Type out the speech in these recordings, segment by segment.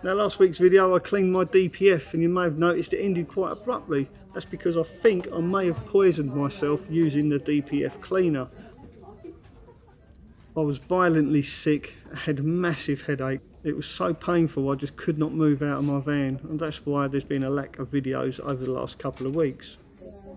Now last week's video I cleaned my DPF and you may have noticed it ended quite abruptly. That's because I think I may have poisoned myself using the DPF cleaner. I was violently sick, I had a massive headache. It was so painful I just could not move out of my van, and that's why there's been a lack of videos over the last couple of weeks.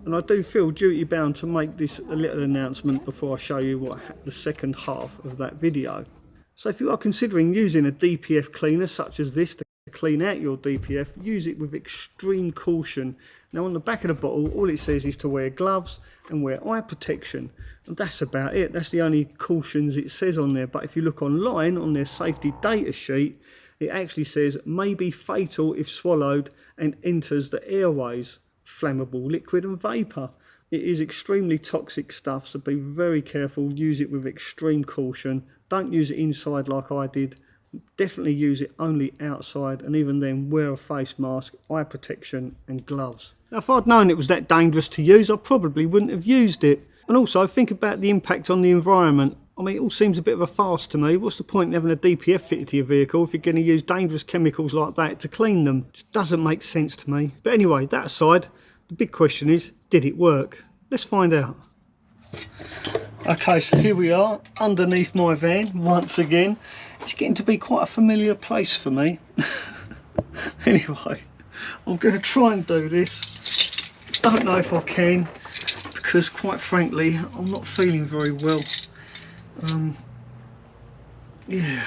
And I do feel duty bound to make this a little announcement before I show you the second half of that video. So if you are considering using a DPF cleaner such as this to clean out your DPF, use it with extreme caution. Now on the back of the bottle all it says is to wear gloves and wear eye protection, and that's about it. That's the only cautions it says on there. But if you look online on their safety data sheet, it actually says may be fatal if swallowed and enters the airways, flammable, liquid and vapour. It is extremely toxic stuff, so be very careful, use it with extreme caution. Don't use it inside like I did. Definitely use it only outside, and even then wear a face mask, eye protection and gloves. Now if I'd known it was that dangerous to use, I probably wouldn't have used it. And also think about the impact on the environment. I mean, it all seems a bit of a farce to me. What's the point in having a DPF fitted to your vehicle if you're going to use dangerous chemicals like that to clean them? It just doesn't make sense to me. But anyway, that aside, the big question is, did it work? Let's find out. Okay, so here we are underneath my van once again. It's getting to be quite a familiar place for me. Anyway, I'm going to try and do this. Don't know if I can, because quite frankly I'm not feeling very well. Yeah,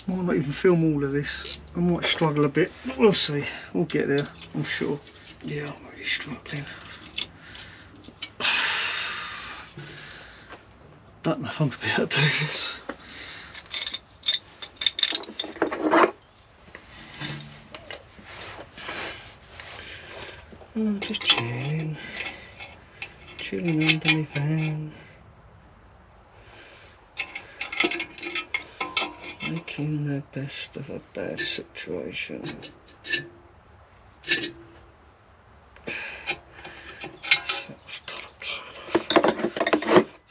I might not even film all of this. I might struggle a bit, but we'll see. We'll get there, I'm sure. Yeah, I'm really struggling. Don't know if I'm going to be able to do this. I'm just chilling under my van, making the best of a bad situation. Let's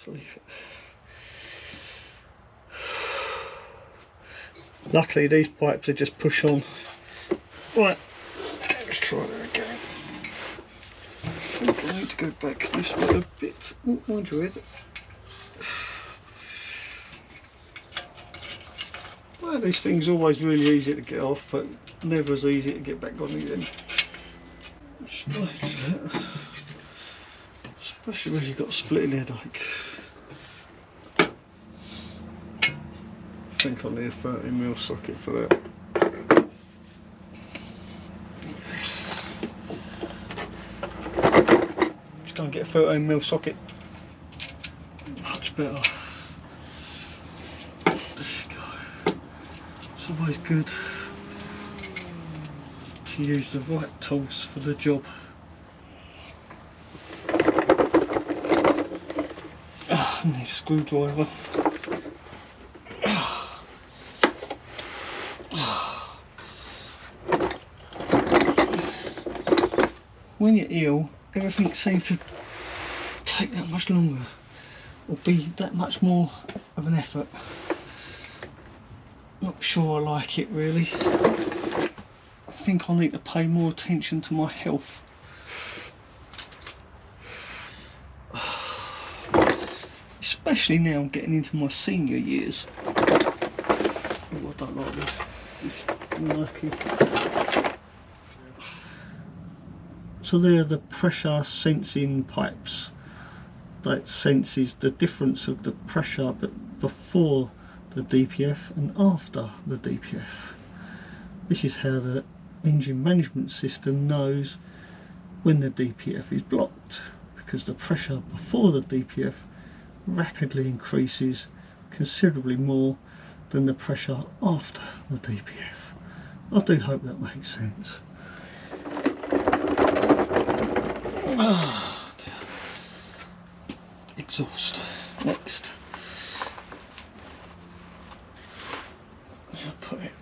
leave it. Luckily these pipes are just push on. Right, let's try that again. I think I need to go back this way a bit. Oh, mind your head. Well, these things are always really easy to get off, but never as easy to get back on again. Especially when you've got a splitting headache. I think I need a 30mm socket for that. Just go and get a 13mm socket. Much better. There you go. It's always good to use the right tools for the job. I need a screwdriver. When you're ill, everything seems to take that much longer, or be that much more of an effort. Not sure I like it really. I think I need to pay more attention to my health. Especially now I'm getting into my senior years. Oh, I don't like this. It's murky. So they're the pressure sensing pipes that senses the difference of the pressure before the DPF and after the DPF. This is how the engine management system knows when the DPF is blocked, because the pressure before the DPF rapidly increases considerably more than the pressure after the DPF. I do hope that makes sense. Oh, dear. Exhaust. Next. I'll put it.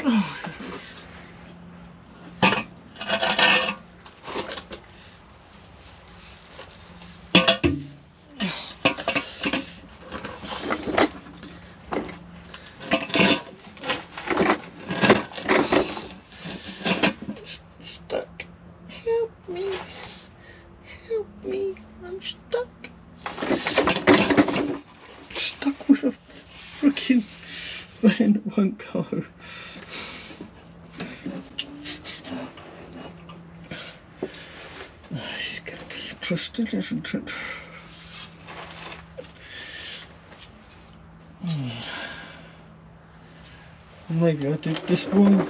Oh. don't go. This is going to be interesting, isn't it? Maybe I did this wrong.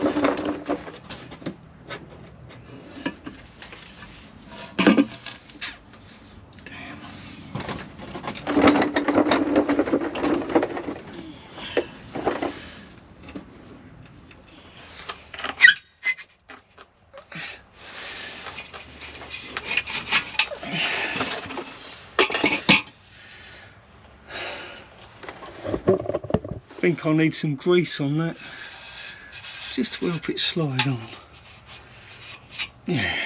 I think I'll need some grease on that, just to help it slide on. Yeah.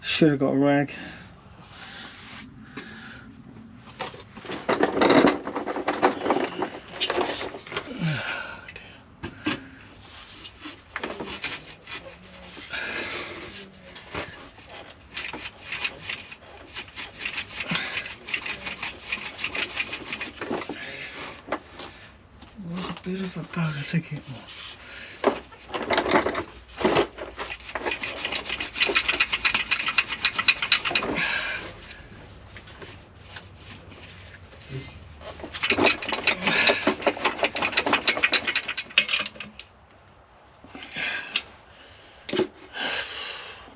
Should have got a rag. Was a bit of a bugger to get off.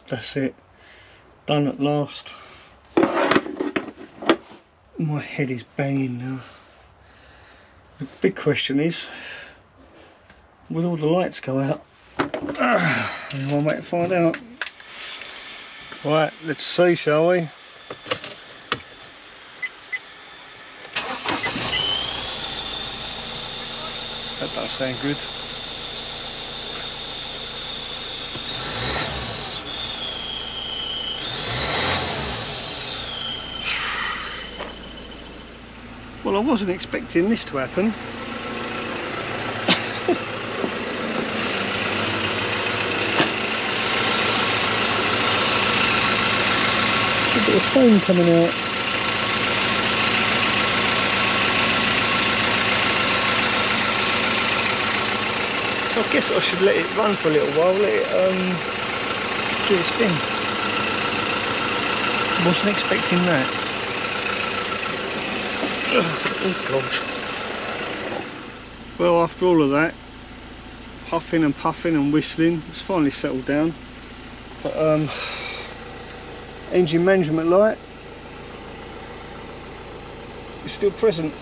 That's it, done at last. My head is banging now. The big question is, will all the lights go out? I'll wait to find out. Right, let's see, shall we? That does sound good. Well, I wasn't expecting this to happen. A bit of foam coming out. So I guess I should let it run for a little while, let it do its thing. Wasn't expecting that. Oh God. Well, after all of that, huffing and puffing and whistling, it's finally settled down. But engine management light is still present.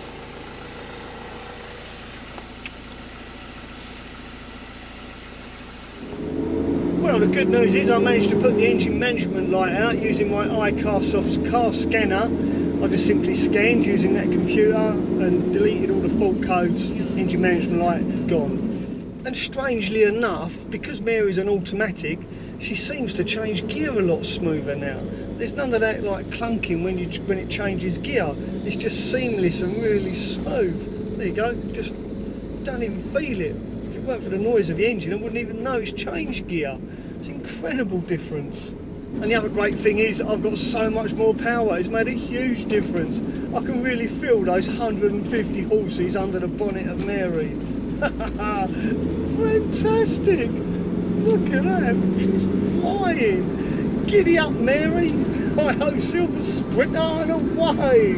Well, the good news is I managed to put the engine management light out using my iCarsoft car scanner. I just simply scanned using that computer and deleted all the fault codes. Engine management light gone. And strangely enough, because Mary's an automatic, she seems to change gear a lot smoother now. There's none of that like clunking when it changes gear. It's just seamless and really smooth. There you go. Just don't even feel it. If it weren't for the noise of the engine, I wouldn't even know it's changed gear. It's an incredible difference. And the other great thing is I've got so much more power. It's made a huge difference. I can really feel those 150 horses under the bonnet of Mary. Fantastic! Look at that, she's flying. Giddy up, Mary. Hi-ho, Silver Sprinter, and away.